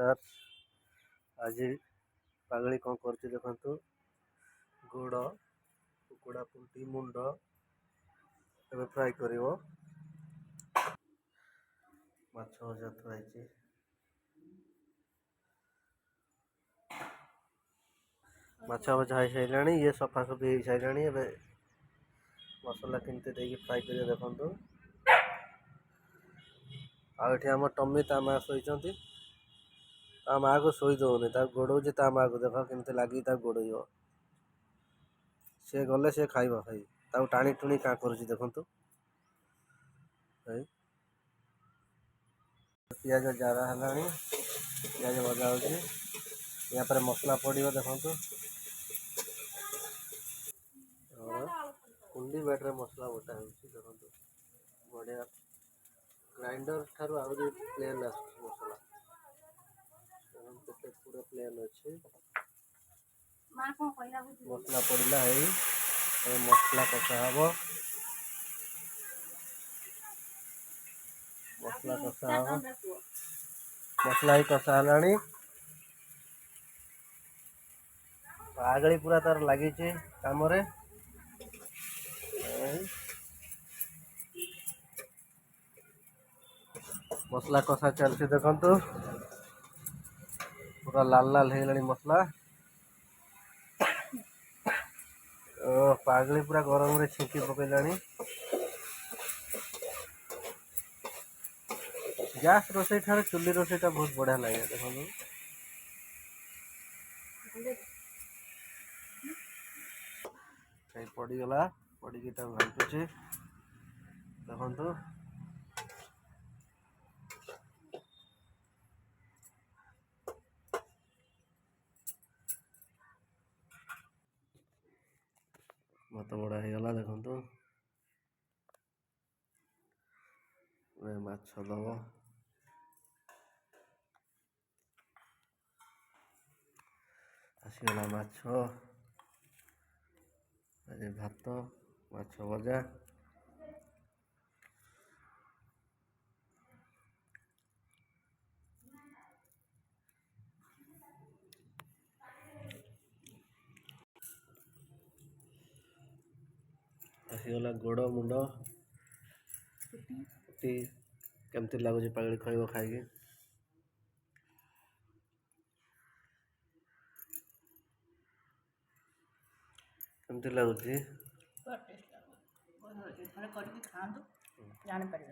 नमस्कार। आज पागली कौन कर देखु गोड़ कुकुड़ा पुंटी मुंड ए फ्राए कर माछ भजा थुआई माछ भजा हो सारे ये सफासफी हो सारे मसला केमती देकी फ्राए कर देखु आठ आम टमी ता माँ शोती ता माँ को शोई दौनी गोड़ ता माँ को देख केमती लगी गोड़ सी गले सी खाइब खाई टाणी टुणी क्या कर देखु पियाज जार है पियाज भजा हो मसला पड़ो देखु कुंडी बैट्रे मसला बटा देखो बढ़िया ग्राइंडर ठार आहरी प्लेन मसला पूरा प्लेन अच्छे मसला पड़ा है मसला कषा हम मसला कषा हम मसला ही कषा है आगली पूरा तार लगी काम मसला कषा चलती देखु पूरा लाल लाल हो मसला पागली पूरा गरम रे छिंकी पकईलानी गैस रोसे ठार चुली रोसेटा बहुत बढ़िया लगे देखो पड़गला पड़ी घाटुचे देखु मत बड़ा होगला देखु माछ दब आसगला माछ भात माछ भजा आसगला गोड़ मुंड केमती लगुच पागली खब खाई केमती लगुच खातु जानी पारे।